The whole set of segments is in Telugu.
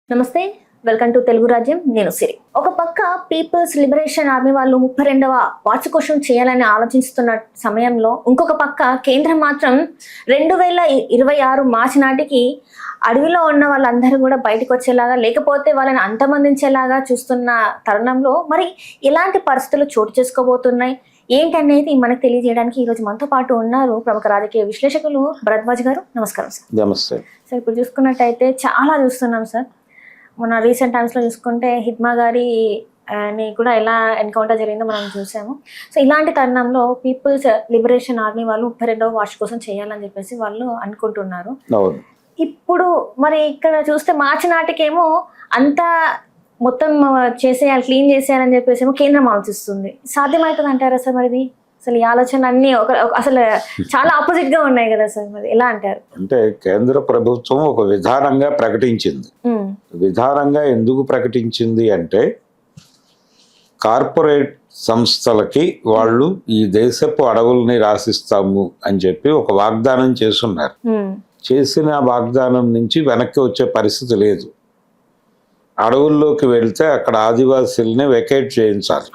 నమస్తే, వెల్కమ్ టు తెలుగు రాజ్యం. నేను సిరి. ఒక పక్క పీపుల్స్ లిబరేషన్ ఆర్మీ వాళ్ళు 32వ వార్షికోత్సవం చేయాలని ఆలోచిస్తున్న సమయంలో ఇంకొక పక్క కేంద్రం మాత్రం 2026 మార్చి నాటికి అడవిలో ఉన్న వాళ్ళందరూ కూడా బయటకు వచ్చేలాగా లేకపోతే వాళ్ళని అంతమందించేలాగా చూస్తున్న తరుణంలో మరి ఎలాంటి పరిస్థితులు చోటు చేసుకోబోతున్నాయి ఏంటనేది మనకు తెలియజేయడానికి ఈరోజు మనతో పాటు ఉన్నారు ప్రముఖ రాజకీయ విశ్లేషకులు భరద్వాజ్ గారు. నమస్కారం సార్. నమస్తే సార్, ఇప్పుడు చూసుకున్నట్టయితే చాలా చూస్తున్నాం సార్. మన రీసెంట్ టైమ్స్లో చూసుకుంటే హిడ్మా గారి ని కూడా ఎలా ఎన్కౌంటర్ జరిగిందో మనం చూసాము. సో ఇలాంటి తరుణంలో పీపుల్స్ లిబరేషన్ ఆర్మీ వాళ్ళు 32వ వార్షికోత్సవం చేయాలని చెప్పేసి వాళ్ళు అనుకుంటున్నారు. ఇప్పుడు మరి ఇక్కడ చూస్తే మార్చి నాటికేమో అంతా మొత్తం చేసేయాలి, క్లీన్ చేసేయాలని చెప్పేసి ఏమో కేంద్రం ఆలోచిస్తుంది. సాధ్యమవుతుంది అంటారా సార్? మరి అసలు ఈ ఆలోచన అన్ని అసలు చాలా ఆపోజిట్ గా ఉన్నాయి కదా సార్, మరి ఎలా అంటారు? అంటే కేంద్ర ప్రభుత్వం ఒక విధానంగా ప్రకటించింది. విధానంగా ఎందుకు ప్రకటించింది అంటే కార్పొరేట్ సంస్థలకి వాళ్ళు ఈ దేశపు అడవుల్ని రాసిస్తాము అని చెప్పి ఒక వాగ్దానం చేస్తున్నారు. చేసిన వాగ్దానం నుంచి వెనక్కి వచ్చే పరిస్థితి లేదు. అడవుల్లోకి వెళ్తే అక్కడ ఆదివాసీల్ని వెకేట్ చేయించాలి.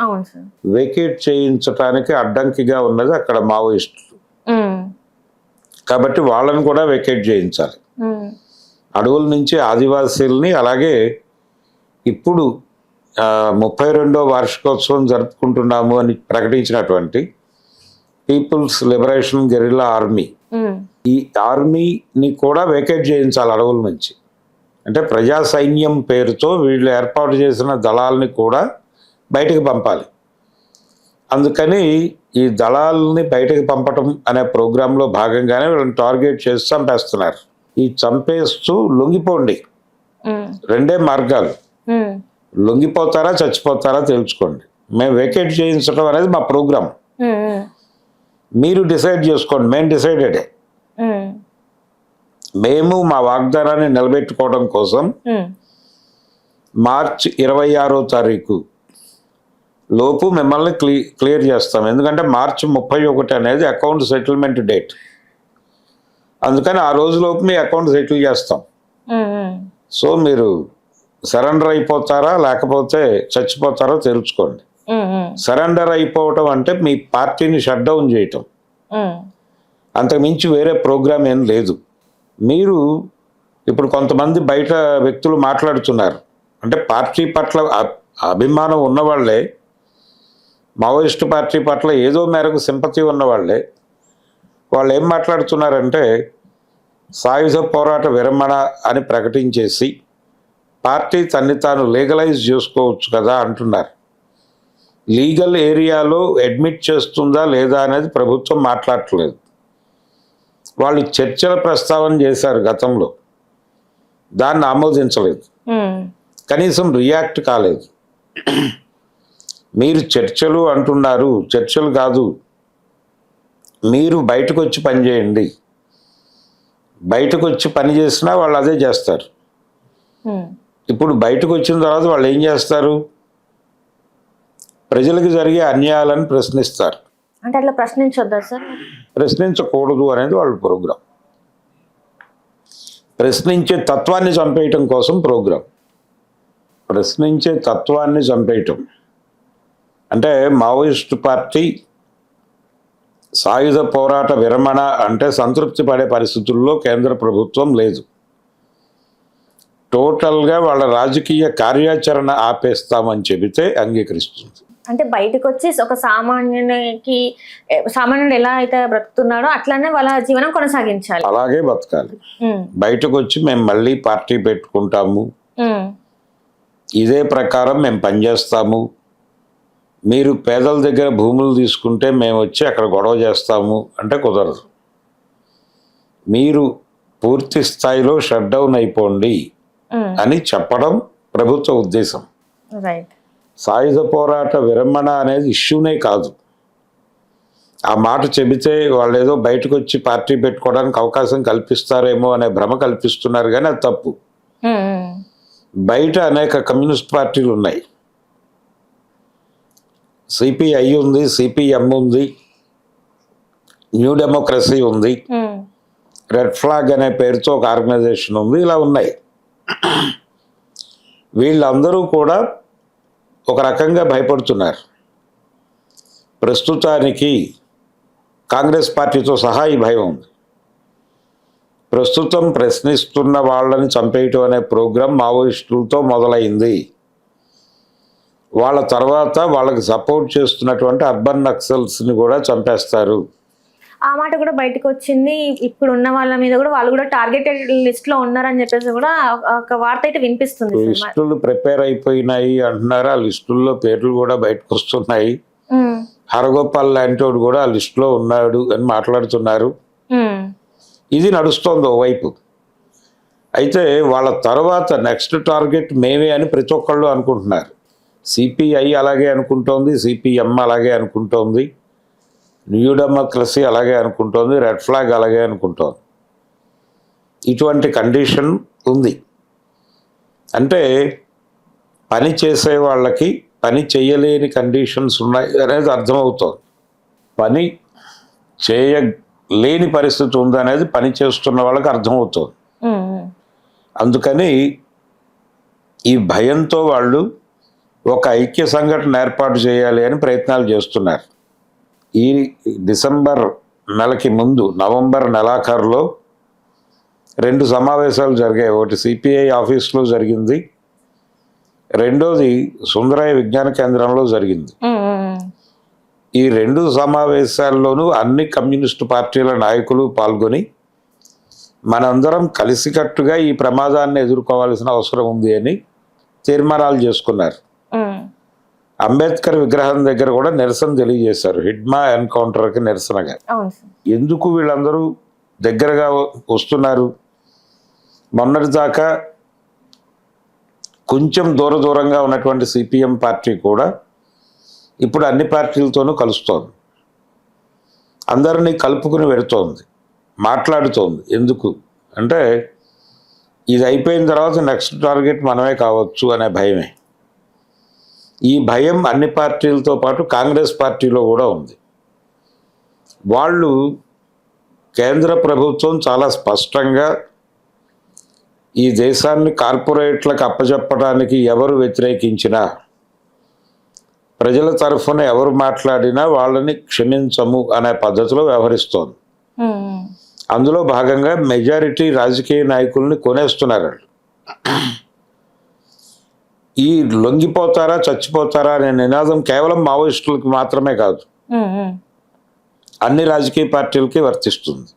వెకేట్ చేయించడానికి అడ్డంకిగా ఉన్నది అక్కడ మావోయిస్టులు, కాబట్టి వాళ్ళని కూడా వెకేట్ చేయించాలి. అడవుల నుంచి ఆదివాసీల్ని, అలాగే ఇప్పుడు 32వ వార్షికోత్సవం జరుపుకుంటున్నాము అని ప్రకటించినటువంటి పీపుల్స్ లిబరేషన్ గెరిల్లా ఆర్మీ, ఈ ఆర్మీని కూడా వెకేట్ చేయించాలి అడవుల నుంచి. అంటే ప్రజా సైన్యం పేరుతో వీళ్ళు ఏర్పాటు చేసిన దళాలని కూడా బయటకు పంపాలి. అందుకని ఈ దళాలని బయటకు పంపటం అనే ప్రోగ్రాంలో భాగంగానే వీళ్ళని టార్గెట్ చేసి చంపేస్తున్నారు. ఈ చంపేస్తూ లొంగిపోండి, రెండే మార్గాలు. లొంగిపోతారా చచ్చిపోతారా తెలుసుకోండి. మేము వెకేట్ చేయించడం అనేది మా ప్రోగ్రాం, మీరు డిసైడ్ చేసుకోండి. మేము డిసైడెడే. మేము మా వాగ్దానాన్ని నిలబెట్టుకోవడం కోసం మార్చి 26వ తారీఖు లోపు మిమ్మల్ని క్లియర్ చేస్తాం. ఎందుకంటే మార్చి 31 అనేది అకౌంట్ సెటిల్మెంట్ డేట్. అందుకని ఆ రోజులోపు మీ అకౌంట్ సెటిల్ చేస్తాం. సో మీరు సరెండర్ అయిపోతారా లేకపోతే చచ్చిపోతారో తెలుసుకోండి. సరెండర్ అయిపోవటం అంటే మీ పార్టీని షట్ డౌన్ చేయటం, అంతకుమించి వేరే ప్రోగ్రామ్ ఏం లేదు. మీరు ఇప్పుడు కొంతమంది బయట వ్యక్తులు మాట్లాడుతున్నారు, అంటే పార్టీ పట్ల అభిమానం ఉన్నవాళ్లే, మావోయిస్టు పార్టీ పట్ల ఏదో మేరకు సింపతి ఉన్నవాళ్లే, వాళ్ళు ఏం మాట్లాడుతున్నారంటే సాయుధ పోరాట విరమణ అని ప్రకటించేసి పార్టీ తన్ని తాను లీగలైజ్ చేసుకోవచ్చు కదా అంటున్నారు. లీగల్ ఏరియాలో అడ్మిట్ చేస్తుందా లేదా అనేది ప్రభుత్వం మాట్లాడట్లేదు. వాళ్ళు చర్చల ప్రస్తావన చేశారు గతంలో, దాన్ని ఆమోదించలేదు, కనీసం రియాక్ట్ కాలేదు. మీరు చర్చలు అంటున్నారు, చర్చలు కాదు, మీరు బయటకు వచ్చి పని చేయండి. బయటకు వచ్చి పని చేసినా వాళ్ళు అదే చేస్తారు. ఇప్పుడు బయటకు వచ్చిన తర్వాత వాళ్ళు ఏం చేస్తారు? ప్రజలకు జరిగే అన్యాయాలను ప్రశ్నిస్తారు. అంటే అట్లా ప్రశ్నించొద్దా సార్? ప్రశ్నించకూడదు అనేది వాళ్ళ ప్రోగ్రాం. ప్రశ్నించే తత్వాన్ని చంపేయటం కోసం ప్రోగ్రాం. ప్రశ్నించే తత్వాన్ని చంపేయటం అంటే మావోయిస్టు పార్టీ సాయుధ పోరాట విరమణ అంటే సంతృప్తి పడే పరిస్థితుల్లో కేంద్ర ప్రభుత్వం లేదు. టోటల్గా వాళ్ళ రాజకీయ కార్యాచరణ ఆపేస్తామని చెబితే అంగీకరిస్తుంది. అంటే బయటకు వచ్చి ఒక సామాన్యుడు ఎలా అయితే బ్రతుకుతున్నాడో అట్లానే వాళ్ళ జీవనం కొనసాగించాలి, అలాగే బతకాలి. బయటకు వచ్చి మేము మళ్ళీ పార్టీ పెట్టుకుంటాము, ఇదే ప్రకారం మేము పనిచేస్తాము, మీరు పేదల దగ్గర భూములు తీసుకుంటే మేము వచ్చి అక్కడ గొడవ చేస్తాము అంటే కుదరదు. మీరు పూర్తి స్థాయిలో షట్ డౌన్ అయిపోండి అని చెప్పడం ప్రభుత్వ ఉద్దేశం. సాయుధ పోరాట విరమణ అనేది ఇష్యూనే కాదు. ఆ మాట చెబితే వాళ్ళు ఏదో బయటకు వచ్చి పార్టీ పెట్టుకోవడానికి అవకాశం కల్పిస్తారేమో అనే భ్రమ కల్పిస్తున్నారు, కానీ అది తప్పు. బయట అనేక కమ్యూనిస్ట్ పార్టీలు ఉన్నాయి. సిపిఐ ఉంది, సిపిఎం ఉంది, న్యూ డెమోక్రసీ ఉంది, రెడ్ ఫ్లాగ్ అనే పేరుతో ఒక ఆర్గనైజేషన్ ఉంది, ఇలా ఉన్నాయి. వీళ్ళందరూ కూడా ఒక రకంగా భయపడుతున్నారు. ప్రస్తుతానికి కాంగ్రెస్ పార్టీతో సహా ఈ భయం ఉంది. ప్రస్తుతం ప్రశ్నిస్తున్న వాళ్ళని చంపేయటం అనే ప్రోగ్రాం మావోయిస్టులతో మొదలైంది. వాళ్ళ తర్వాత వాళ్ళకి సపోర్ట్ చేస్తున్నటువంటి అర్బన్ నక్సల్స్ని కూడా చంపేస్తారు. ఆ మాట కూడా బయటకు వచ్చింది. ఇప్పుడు ఉన్న వాళ్ళ మీద కూడా వాళ్ళు కూడా టార్గెటెడ్ లిస్ట్ లో ఉన్నారని చెప్పేసి కూడా ఒక వార్త అయితే వినిపిస్తుంది. లిస్టులు ప్రిపేర్ అయిపోయినాయి అంటున్నారు. ఆ లిస్టుల్లో పేర్లు కూడా బయటకు వస్తున్నాయి. హరగోపాల్ లాంటి వాడు కూడా ఆ లిస్టులో ఉన్నాడు అని మాట్లాడుతున్నారు. ఇది నడుస్తోంది ఓవైపు. అయితే వాళ్ళ తర్వాత నెక్స్ట్ టార్గెట్ మేమే అని ప్రతి ఒక్కళ్ళు అనుకుంటున్నారు. సిపిఐ అలాగే అనుకుంటోంది, సిపిఎం అలాగే అనుకుంటోంది, న్యూ డెమోక్రసీ అలాగే అనుకుంటోంది, రెడ్ ఫ్లాగ్ అలాగే అనుకుంటోంది. ఇటువంటి కండిషన్ ఉంది. అంటే పని చేసే వాళ్ళకి పని చేయలేని కండిషన్స్ ఉన్నాయి అనేది అర్థమవుతోంది. పని చేయలేని పరిస్థితి ఉందనేది పని చేస్తున్న వాళ్ళకి అర్థమవుతోంది. అందుకని ఈ భయంతో వాళ్ళు ఒక ఐక్య సంఘటన ఏర్పాటు చేయాలి అని ప్రయత్నాలు చేస్తున్నారు. ఈ డిసెంబర్ నెలకి ముందు నవంబర్ నెలాఖరులో 2 సమావేశాలు జరిగాయి. ఒకటి సిపిఐ ఆఫీస్లో జరిగింది, రెండోది సుందరయ్య విజ్ఞాన కేంద్రంలో జరిగింది. ఈ 2 సమావేశాల్లోనూ అన్ని కమ్యూనిస్టు పార్టీల నాయకులు పాల్గొని మనందరం కలిసికట్టుగా ఈ ప్రమాదాన్ని ఎదుర్కోవాల్సిన అవసరం ఉంది అని తీర్మానాలు చేసుకున్నారు. అంబేద్కర్ విగ్రహం దగ్గర కూడా నిరసన తెలియజేశారు, హిడ్మా ఎన్కౌంటర్కి నిరసనగా. ఎందుకు వీళ్ళందరూ దగ్గరగా వస్తున్నారు? మొన్నటిదాకా కొంచెం దూరంగా ఉన్నటువంటి సిపిఎం పార్టీ కూడా ఇప్పుడు అన్ని పార్టీలతోనూ కలుస్తోంది, అందరినీ కలుపుకుని పెడుతోంది, మాట్లాడుతోంది. ఎందుకు అంటే ఇది అయిపోయిన తర్వాత నెక్స్ట్ టార్గెట్ మనమే కావచ్చు అనే భయమే. ఈ భయం అన్ని పార్టీలతో పాటు కాంగ్రెస్ పార్టీలో కూడా ఉంది. వాళ్ళు కేంద్ర ప్రభుత్వం చాలా స్పష్టంగా ఈ దేశాన్ని కార్పొరేట్లకు అప్పచెప్పడానికి ఎవరు వ్యతిరేకించినా, ప్రజల తరఫున ఎవరు మాట్లాడినా వాళ్ళని క్షమించము అనే పద్ధతిలో వ్యవహరిస్తోంది. అందులో భాగంగా మెజారిటీ రాజకీయ నాయకుల్ని కొనేస్తున్నారు. ఈ లొంగిపోతారా చచ్చిపోతారా అనే నినాదం కేవలం మావోయిస్టులకి మాత్రమే కాదు, అన్ని రాజకీయ పార్టీలకి వర్తిస్తుంది.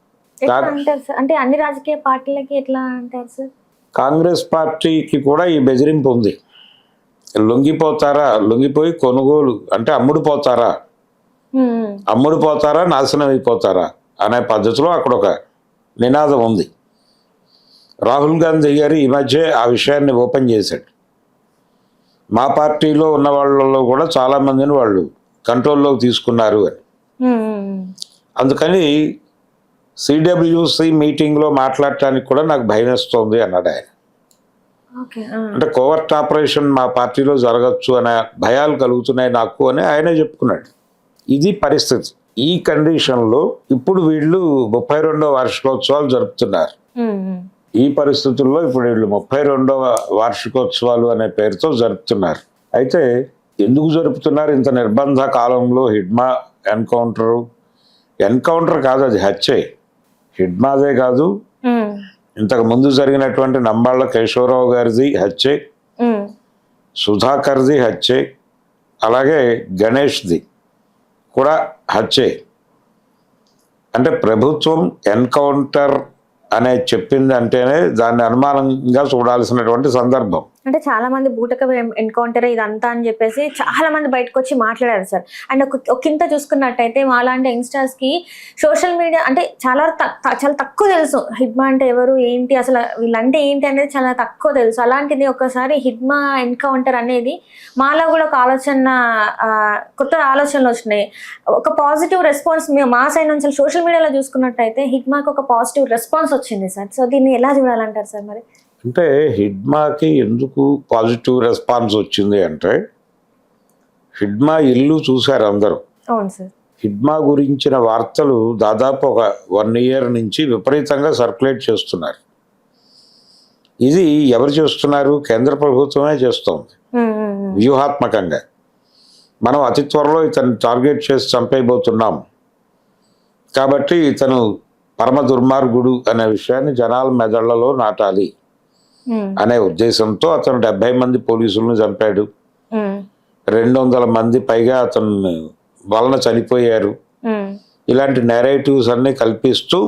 అంటే అన్ని రాజకీయ పార్టీలకి ఎట్లా అంటారు సార్? కాంగ్రెస్ పార్టీకి కూడా ఈ బెదిరింపు ఉంది. లొంగిపోతారా, లొంగిపోయి కొనుగోలు అంటే అమ్ముడు పోతారా నాశనం అయిపోతారా అనే పద్ధతిలో అక్కడ ఒక నినాదం ఉంది. రాహుల్ గాంధీ గారు ఈ మధ్య ఆ విషయాన్ని ఓపెన్ చేశాడు. మా పార్టీలో ఉన్న వాళ్ళలో కూడా చాలామందిని వాళ్ళు కంట్రోల్లోకి తీసుకున్నారు అని. అందుకని సిడబ్ల్యూసి మీటింగ్లో మాట్లాడటానికి కూడా నాకు భయం వేస్తోంది అన్నాడు ఆయన. అంటే కోవర్ట్ ఆపరేషన్ మా పార్టీలో జరగచ్చు అనే భయాలు కలుగుతున్నాయి నాకు అని ఆయనే చెప్పుకున్నాడు. ఇది పరిస్థితి. ఈ కండిషన్లో ఇప్పుడు వీళ్ళు 32వ వార్షికోత్సవాలు జరుపుతున్నారు. ఈ పరిస్థితుల్లో ఇప్పుడు వీళ్ళు 32వ వార్షికోత్సవాలు అనే పేరుతో జరుపుతున్నారు. అయితే ఎందుకు జరుపుతున్నారు? ఇంత నిర్బంధ కాలంలో హిడ్మా ఎన్కౌంటర్ కాదు, అది హత్యే. హిడ్మాదే కాదు, ఇంతకు ముందు జరిగినటువంటి నంబాళ్ళ కేశవరావు గారిది హత్యే, సుధాకర్ది హత్యే, అలాగే గణేష్ది కూడా హత్యే. అంటే ప్రభుత్వం ఎన్కౌంటర్ అనే చెప్పింది అంటేనే దాన్ని అనుమానంగా చూడాల్సినటువంటి సందర్భం. అంటే చాలా మంది బూటక ఎన్కౌంటర్ ఇదంతా అని చెప్పేసి చాలా మంది బయటకు వచ్చి మాట్లాడారు సార్. అండ్ ఒకంత చూసుకున్నట్టయితే మాలాంటి యంగ్స్టర్స్ కి సోషల్ మీడియా అంటే చాలా తక్కువ తెలుసు. హిడ్మా అంటే ఎవరు, ఏంటి, అసలు వీళ్ళంటే ఏంటి అనేది చాలా తక్కువ తెలుసు. అలాంటిది ఒకసారి హిడ్మా ఎన్కౌంటర్ అనేది మాలో కూడా ఒక కొత్త ఆలోచనలు వచ్చినాయి. ఒక పాజిటివ్ రెస్పాన్స్ మా సైడ్ నుంచి సోషల్ మీడియాలో చూసుకున్నట్టయితే హిడ్మాకి ఒక పాజిటివ్ రెస్పాన్స్ వచ్చింది సార్. సో దీన్ని ఎలా చూడాలంటారు సార్? మరి అంటే హిడ్మాకి ఎందుకు పాజిటివ్ రెస్పాన్స్ వచ్చింది అంటే, హిడ్మా ఇల్లు చూశారు అందరూ. అవును సార్. హిడ్మా గురించిన వార్తలు దాదాపు ఒక 1 year నుంచి విపరీతంగా సర్క్యులేట్ చేస్తున్నారు. ఇది ఎవరు చేస్తున్నారు? కేంద్ర ప్రభుత్వమే చేస్తోంది వ్యూహాత్మకంగా. మనం అతి త్వరలో ఇతను టార్గెట్ చేసి చంపేయబోతున్నాం కాబట్టి ఇతను పరమ దుర్మార్గుడు అనే విషయాన్ని జనాల మెదళ్లలో నాటాలి అనే ఉద్దేశంతో అతను 70 మంది పోలీసులను చంపాడు. 200 మంది పైగా అతను వలన చనిపోయారు. ఇలాంటి నెరేటివ్స్ అన్ని కల్పిస్తూ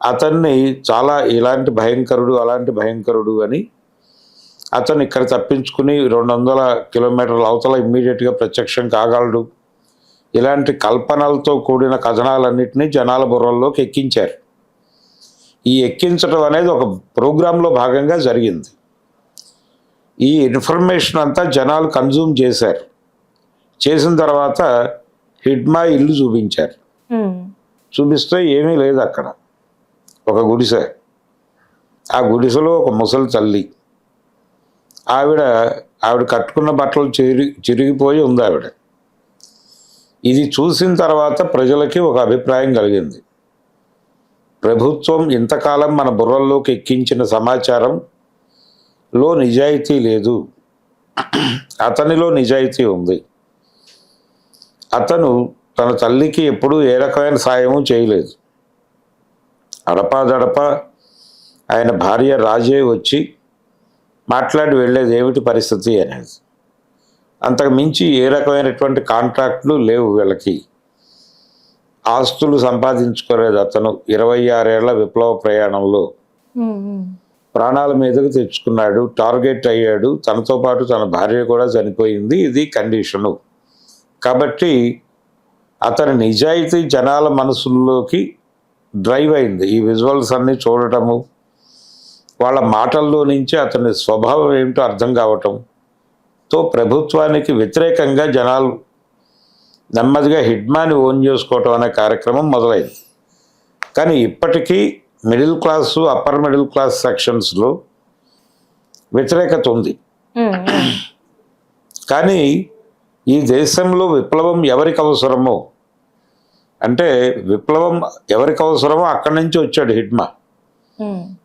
అతన్ని చాలా ఇలాంటి భయంకరుడు అలాంటి భయంకరుడు అని అతను ఇక్కడ తప్పించుకుని 200 కిలోమీటర్ల అవతల ఇమ్మీడియట్గా ప్రత్యక్షం కాగలడు. ఇలాంటి కల్పనలతో కూడిన కథనాలన్నింటినీ జనాల బుర్రల్లోకి ఎక్కించారు. ఈ ఎక్కించడం అనేది ఒక ప్రోగ్రాంలో భాగంగా జరిగింది. ఈ ఇన్ఫర్మేషన్ అంతా జనాలు కన్జ్యూమ్ చేశారు. చేసిన తర్వాత హిడ్మా ఇల్లు చూపించారు. చూపిస్తే ఏమీ లేదు అక్కడ, ఒక గుడిసె. ఆ గుడిసెలో ఒక ముసలి తల్లి, ఆవిడ కట్టుకున్న బట్టలు చిరిగిపోయి ఉంది ఆవిడ. ఇది చూసిన తర్వాత ప్రజలకి ఒక అభిప్రాయం కలిగింది. ప్రభుత్వం ఇంతకాలం మన బుర్రల్లోకి ఎక్కించిన సమాచారంలో నిజాయితీ లేదు, అతనిలో నిజాయితీ ఉంది. అతను తన తల్లికి ఎప్పుడూ ఏ రకమైన సాయము చేయలేదు. అడపాదడప ఆయన భార్య రాజే వచ్చి మాట్లాడి వెళ్ళేది ఏమిటి పరిస్థితి అనేది. అంతకు మించి ఏ రకమైనటువంటి కాంట్రాక్ట్లు లేవు వీళ్ళకి. ఆస్తులు సంపాదించుకోలేదు అతను. 26 ఏళ్ల విప్లవ ప్రయాణంలో ప్రాణాల మీదకు తెచ్చుకున్నాడు, టార్గెట్ అయ్యాడు. తనతో పాటు తన భార్య కూడా చనిపోయింది. ఇది కండిషను. కాబట్టి అతని నిజాయితీ జనాల మనసుల్లోకి డ్రైవ్ అయింది. ఈ విజువల్స్ అన్నీ చూడటము, వాళ్ళ మాటల్లో నుంచి అతని స్వభావం ఏమిటో అర్థం కావటంతో ప్రభుత్వానికి వ్యతిరేకంగా జనాలు నెమ్మదిగా హిడ్మాని ఓన్ చేసుకోవటం అనే కార్యక్రమం మొదలైంది. కానీ ఇప్పటికీ middle class, upper middle class సెక్షన్స్లో వ్యతిరేకత ఉంది. కానీ ఈ దేశంలో విప్లవం ఎవరికి అవసరమో, అంటే విప్లవం ఎవరికి అవసరమో అక్కడి నుంచి వచ్చాడు హిడ్మా.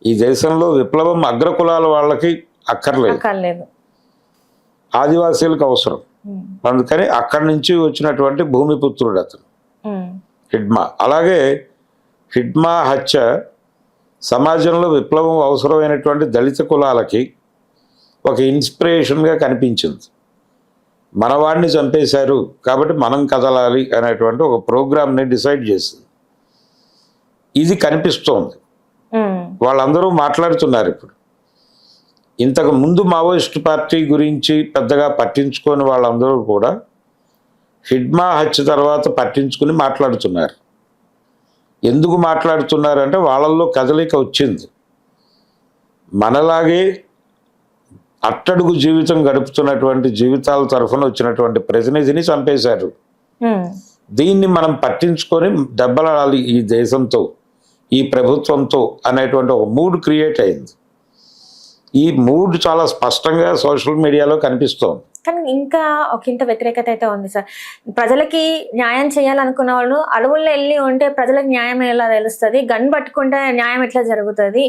ఈ దేశంలో విప్లవం అగ్రకులాల వాళ్ళకి అక్కర్లేదు, ఆదివాసీలకు అవసరం. అందుకని అక్కడి నుంచి వచ్చినటువంటి భూమిపుత్రుడు అతను హిడ్మా. అలాగే హిడ్మా హత్య సమాజంలో విప్లవం అవసరమైనటువంటి దళిత కులాలకి ఒక ఇన్స్పిరేషన్గా కనిపించింది. మనవాడిని చంపేశారు కాబట్టి మనం కదలాలి అనేటువంటి ఒక ప్రోగ్రామ్ని డిసైడ్ చేసింది. ఇది కనిపిస్తోంది. వాళ్ళందరూ మాట్లాడుతున్నారు ఇప్పుడు. ఇంతకు ముందు మావోయిస్ట్ పార్టీ గురించి పెద్దగా పట్టించుకొని వాళ్ళందరూ కూడా హిడ్మా హత్య తర్వాత పట్టించుకుని మాట్లాడుతున్నారు. ఎందుకు మాట్లాడుతున్నారంటే వాళ్ళల్లో కదలిక వచ్చింది. మనలాగే అట్టడుగు జీవితం గడుపుతున్నటువంటి జీవితాల తరఫున వచ్చినటువంటి ప్రతినిధిని చంపేశారు. దీన్ని మనం పట్టించుకొని దెబ్బలాడాలి ఈ దేశంతో, ఈ ప్రభుత్వంతో అనేటువంటి ఒక మూడ్ క్రియేట్ అయింది. ఈ మూడ్ చాలా స్పష్టంగా సోషల్ మీడియాలో కనిపిస్తోంది. కానీ ఇంకా ఇంత వ్యతిరేకత అయితే ఉంది సార్. ప్రజలకి న్యాయం చేయాలనుకున్న వాళ్ళు అడవుల్లో వెళ్ళి ఉంటే ప్రజలకు న్యాయం ఎలా తెలుస్తుంది, గన్ పట్టుకుంటే న్యాయం ఎట్లా జరుగుతుంది,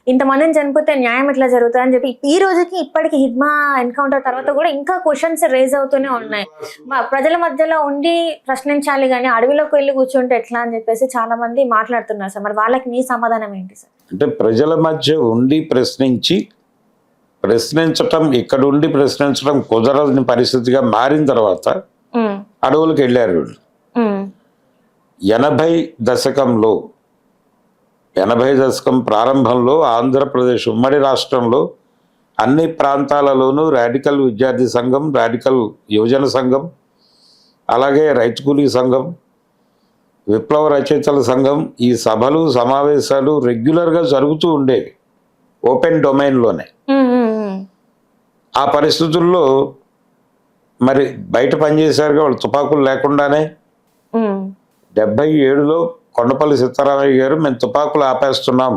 ఇంతమందిని చనిపోతే న్యాయం ఎట్లా జరుగుతుంది అని చెప్పి ఈ రోజుకి ఇప్పటికి హిడ్మా ఎన్కౌంటర్ తర్వాత కూడా ఇంకా క్వశ్చన్స్ రేజ్ అవుతూనే ఉన్నాయి. ప్రజల మధ్యలో ఉండి ప్రశ్నించాలి కానీ అడవిలోకి వెళ్ళి కూర్చుంటే ఎట్లా అని చెప్పేసి చాలా మంది మాట్లాడుతున్నారు సార్. మరి వాళ్ళకి మీ సమాధానం ఏంటి సార్? అంటే ప్రజల మధ్య ఉండి ప్రశ్నించటం, ఇక్కడ ఉండి ప్రశ్నించడం కుదరని పరిస్థితిగా మారిన తర్వాత అడవులకు వెళ్ళారు వీళ్ళు. 80 దశకం ప్రారంభంలో ఆంధ్రప్రదేశ్ ఉమ్మడి రాష్ట్రంలో అన్ని ప్రాంతాలలోనూ రాడికల్ విద్యార్థి సంఘం, రాడికల్ యువజన సంఘం, అలాగే రైతు కూలీ సంఘం, విప్లవ రచయితల సంఘం, ఈ సభలు సమావేశాలు రెగ్యులర్గా జరుగుతూ ఉండేవి ఓపెన్ డొమైన్లోనే. ఆ పరిస్థితుల్లో మరి బయట పనిచేశారుగా వాళ్ళు తుపాకులు లేకుండానే. 77లో కొండపల్లి సీతారామయ్య గారు మేము తుపాకులు ఆపేస్తున్నాం,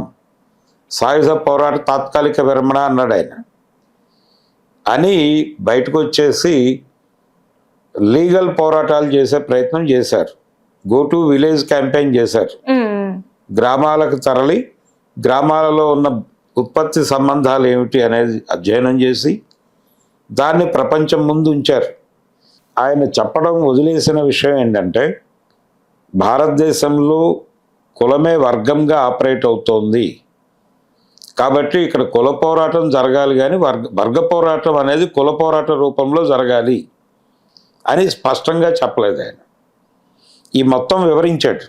సాయుధ పోరాట తాత్కాలిక విరమణ అన్నాడు ఆయన. అని బయటకు వచ్చేసి లీగల్ పోరాటాలు చేసే ప్రయత్నం చేశారు. గో టు విలేజ్ క్యాంపెయిన్ చేశారు. గ్రామాలకు తరలి గ్రామాలలో ఉన్న ఉత్పత్తి సంబంధాలు ఏమిటి అనేది అధ్యయనం చేసి దాన్ని ప్రపంచం ముందు ఉంచారు. ఆయన చెప్పడం వదిలేసిన విషయం ఏంటంటే భారతదేశంలో కులమే వర్గంగా ఆపరేట్ అవుతోంది కాబట్టి ఇక్కడ కుల పోరాటం జరగాలి కానీ వర్గ పోరాటం అనేది కుల పోరాట రూపంలో జరగాలి అని స్పష్టంగా చెప్పలేదు ఆయన. ఈ మొత్తం వివరించాడు.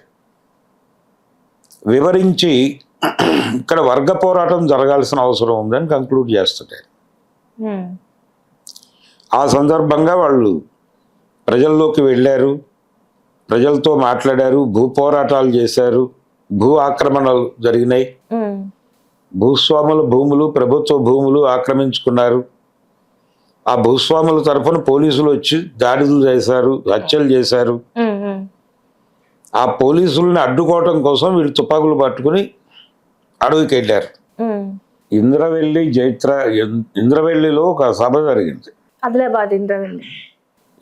వివరించి ఇక్కడ వర్గ పోరాటం జరగాల్సిన అవసరం ఉందని కంక్లూడ్ చేస్తాడు. ఆ సందర్భంగా వాళ్ళు ప్రజల్లోకి వెళ్ళారు, ప్రజలతో మాట్లాడారు, భూ పోరాటాలు చేశారు, భూ ఆక్రమణలు జరిగినాయి, భూస్వాముల భూములు ప్రభుత్వ భూములు ఆక్రమించుకున్నారు. ఆ భూస్వాముల తరఫున పోలీసులు వచ్చి దాడులు చేశారు, హత్యలు చేశారు. ఆ పోలీసుల్ని అడ్డుకోవటం కోసం వీళ్ళు తుపాకులు పట్టుకుని అడవికి వెళ్ళారు. ఇంద్రవెల్లిలో ఒక సభ జరిగింది. ఆదిలాబాద్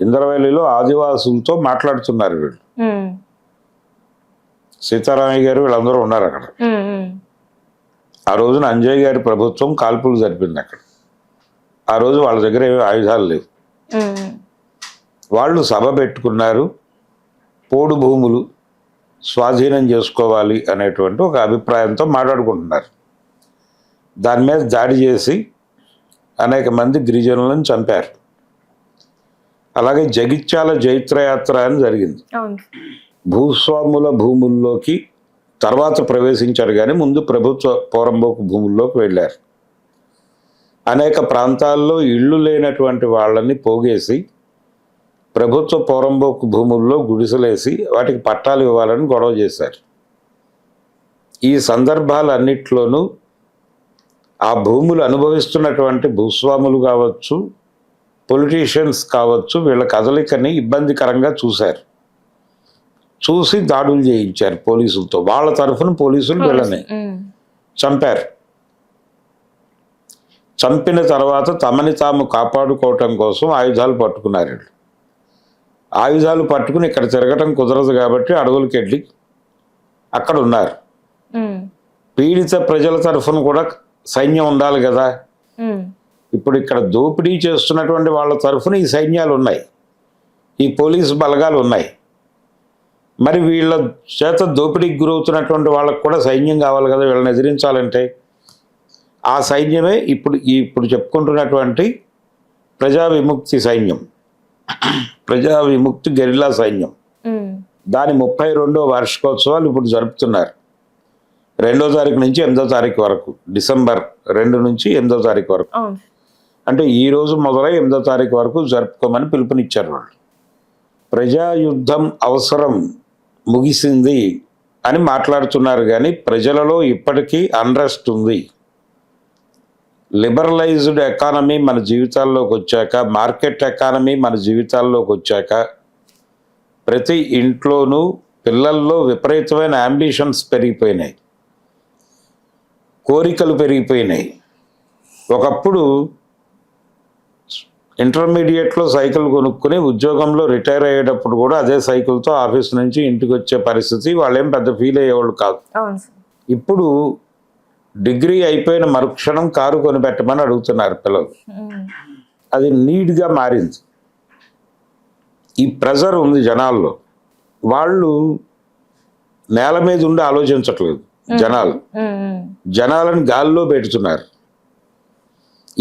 ఇంద్రవెల్లిలో ఆదివాసులతో మాట్లాడుతున్నారు వీళ్ళు. సీతారామయ్య గారు వీళ్ళందరూ ఉన్నారు అక్కడ. ఆ రోజున అంజయ్ గారి ప్రభుత్వం కాల్పులు జరిపింది అక్కడ. ఆ రోజు వాళ్ళ దగ్గర ఏమీ ఆయుధాలు లేవు. వాళ్ళు సభ పెట్టుకున్నారు, పోడు భూములు స్వాధీనం చేసుకోవాలి అనేటువంటి ఒక అభిప్రాయంతో మాట్లాడుకుంటున్నారు. దాని మీద దాడి చేసి అనేక మంది గిరిజనులను చంపారు. అలాగే జగిత్యాల జైత్రయాత్ర అని జరిగింది. భూస్వాముల భూముల్లోకి తర్వాత ప్రవేశించారు కానీ ముందు ప్రభుత్వ పోరంబోకు భూముల్లోకి వెళ్ళారు. అనేక ప్రాంతాల్లో ఇళ్ళు లేనటువంటి వాళ్ళని పోగేసి ప్రభుత్వ పోరంబోకు భూముల్లో గుడిసెలేసి వాటికి పట్టాలు ఇవ్వాలని గొడవ చేశారు. ఈ సందర్భాలన్నిట్లోనూ ఆ భూములు అనుభవిస్తున్నటువంటి భూస్వాములు కావచ్చు, పొలిటీషియన్స్ కావచ్చు, వీళ్ళ కదలికని ఇబ్బందికరంగా చూశారు. చూసి దాడులు చేయించారు పోలీసులతో. వాళ్ళ తరఫున పోలీసులు వీళ్ళని చంపారు. చంపిన తర్వాత తమని తాము కాపాడుకోవటం కోసం ఆయుధాలు పట్టుకున్నారు. ఆయుధాలు పట్టుకుని ఇక్కడ తిరగటం కుదరదు కాబట్టి అడవులకి వెళ్ళి అక్కడ ఉన్నారు. పీడిత ప్రజల తరఫున కూడా సైన్యం ఉండాలి కదా. ఇప్పుడు ఇక్కడ దోపిడీ చేస్తున్నటువంటి వాళ్ళ తరఫున ఈ సైన్యాలు ఉన్నాయి, ఈ పోలీసు బలగాలు ఉన్నాయి. మరి వీళ్ళ చేత దోపిడీకి గురవుతున్నటువంటి వాళ్ళకు కూడా సైన్యం కావాలి కదా వీళ్ళని ఎదిరించాలంటే. ఆ సైన్యమే ఇప్పుడు చెప్పుకుంటున్నటువంటి ప్రజా విముక్తి సైన్యం, ప్రజా విముక్తి గెరిల్లా సైన్యం. దాని 32వ వార్షికోత్సవాలు ఇప్పుడు జరుపుతున్నారు. 2వ తారీఖు నుంచి 8వ తారీఖు వరకు, డిసెంబర్ 2 నుంచి 8వ తారీఖు వరకు. అంటే ఈ రోజు మొదలై 8వ తారీఖు వరకు జరుపుకోమని పిలుపునిచ్చారు వాళ్ళు. ప్రజాయుద్ధం అవసరం ముగిసింది అని మాట్లాడుతున్నారు కానీ ప్రజలలో ఇప్పటికీ అన్రెస్ట్ ఉంది. లిబరలైజ్డ్ ఎకానమీ మన జీవితాల్లోకి వచ్చాక, మార్కెట్ ఎకానమీ మన జీవితాల్లోకి వచ్చాక ప్రతి ఇంట్లోనూ పిల్లల్లో విపరీతమైన అంబిషన్స్ పెరిగిపోయినాయి, కోరికలు పెరిగిపోయినాయి. ఒకప్పుడు ఇంటర్మీడియట్లో సైకిల్ కొనుక్కుని ఉద్యోగంలో రిటైర్ అయ్యేటప్పుడు కూడా అదే సైకిల్తో ఆఫీస్ నుంచి ఇంటికి వచ్చే పరిస్థితి, వాళ్ళేం పెద్ద ఫీల్ అయ్యేవాళ్ళు కాదు. ఇప్పుడు డిగ్రీ అయిపోయిన మరుక్షణం కారు కొనిపెట్టమని అడుగుతున్నారు పిల్లలు. అది నీడ్గా మారింది. ఈ ప్రెజర్ ఉంది జనాల్లో. వాళ్ళు నేల మీద ఉండి ఆలోచించట్లేదు. జనాలను గాల్లో పెడుతున్నారు.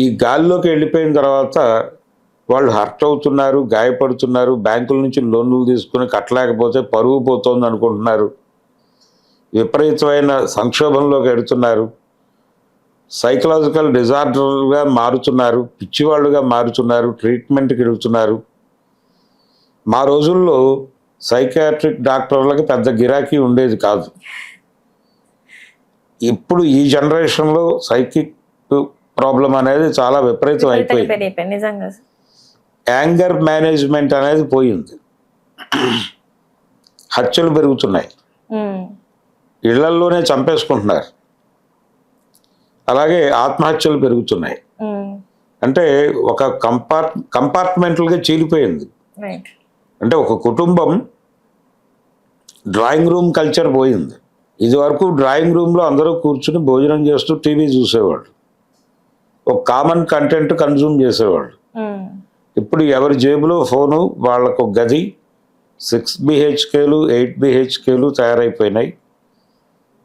ఈ గాల్లోకి వెళ్ళిపోయిన తర్వాత వాళ్ళు హర్ట్ అవుతున్నారు, గాయపడుతున్నారు. బ్యాంకుల నుంచి లోన్లు తీసుకుని కట్టలేకపోతే పరువు పోతోంది అనుకుంటున్నారు. విపరీతమైన సంక్షోభంలోకి వెడుతున్నారు. సైకలాజికల్ డిజార్డర్గా మారుతున్నారు, పిచ్చివాళ్ళుగా మారుతున్నారు, ట్రీట్మెంట్కి వెళ్తున్నారు. మా రోజుల్లో సైకియాట్రిక్ డాక్టర్లకి పెద్ద గిరాకీ ఉండేది కాదు. ఇప్పుడు ఈ జనరేషన్లో సైకిక్ ప్రాబ్లం అనేది చాలా విపరీతం అయిపోయింది. యాంగర్ మేనేజ్మెంట్ అనేది పోయింది. హత్యలు పెరుగుతున్నాయి, ఇళ్లల్లోనే చంపేసుకుంటున్నారు. అలాగే ఆత్మహత్యలు పెరుగుతున్నాయి. అంటే ఒక కంపార్ట్మెంట్లుగా చీలిపోయింది. అంటే ఒక కుటుంబం డ్రాయింగ్ రూమ్ కల్చర్ పోయింది. ఇది వరకు డ్రాయింగ్ రూమ్లో అందరూ కూర్చుని భోజనం చేస్తూ టీవీ చూసేవాళ్ళు, ఒక కామన్ కంటెంట్ కన్జ్యూమ్ చేసేవాళ్ళు. ఇప్పుడు ఎవరి జేబులో ఫోను, వాళ్ళకు గది 6 BHKలు 8 BHKలు తయారైపోయినాయి.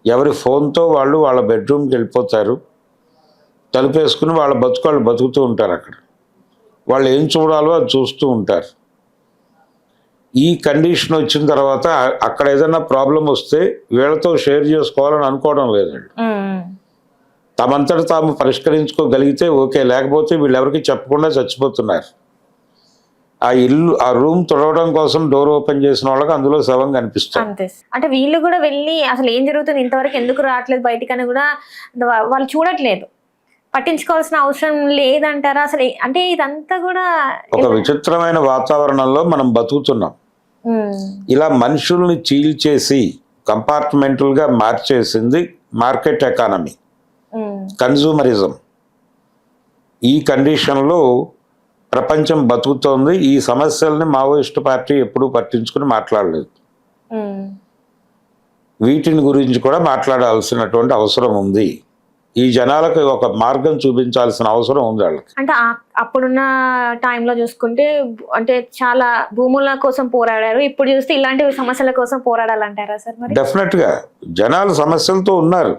ఎవరి ఫోన్తో వాళ్ళు వాళ్ళ బెడ్రూమ్కి వెళ్ళిపోతారు, తలుపేసుకుని వాళ్ళ బతుకులు బతుకుతూ ఉంటారు. అక్కడ వాళ్ళు ఏం చూడాలో అది చూస్తూ ఉంటారు. ఈ కండిషన్ వచ్చిన తర్వాత అక్కడ ఏదైనా ప్రాబ్లం వస్తే వీళ్ళతో షేర్ చేసుకోవాలని అనుకోవడం లేదండి. తమంతట తాము పరిష్కరించుకోగలిగితే ఓకే, లేకపోతే వీళ్ళెవరికి చెప్పకుండా చచ్చిపోతున్నారు. ఆ ఇల్లు, ఆ రూమ్ తుడవడం కోసం డోర్ ఓపెన్ చేసిన వాళ్ళకి అందులో శవం కనిపిస్తుంది. అంతే. అంటే వీళ్ళు కూడా వెళ్ళి అసలు ఏం జరుగుతుంది, ఇంతవరకు ఎందుకు రావట్లేదు బయటికని కూడా వాళ్ళు చూడట్లేదు, పట్టించుకోవాల్సిన అవసరం లేదంటారా అసలు? అంటే ఇదంతా కూడా ఒక విచిత్రమైన వాతావరణంలో మనం బతుకుతున్నాం. ఇలా మనుషుల్ని చీల్చేసి కంపార్ట్మెంటల్గా మార్చేసింది మార్కెట్ ఎకానమీ, కన్జ్యూమరిజం. ఈ కండిషన్లో ప్రపంచం బతుకుతోంది. ఈ సమస్యల్ని మావోయిస్టు పార్టీ ఎప్పుడూ పట్టించుకుని మాట్లాడలేదు. వీటిని గురించి కూడా మాట్లాడాల్సినటువంటి అవసరం ఉంది. ఈ జనాలకు ఒక మార్గం చూపించాల్సిన అవసరం ఉంది వాళ్ళకి. అంటే అప్పుడున్న టైంలో చూసుకుంటే అంటే చాలా భూముల కోసం పోరాడారు, ఇప్పుడు చూస్తే ఇలాంటి సమస్యల కోసం పోరాడాలంటారా సార్? మరి డెఫినెట్గా జనాలు సమస్యలతో ఉన్నారు.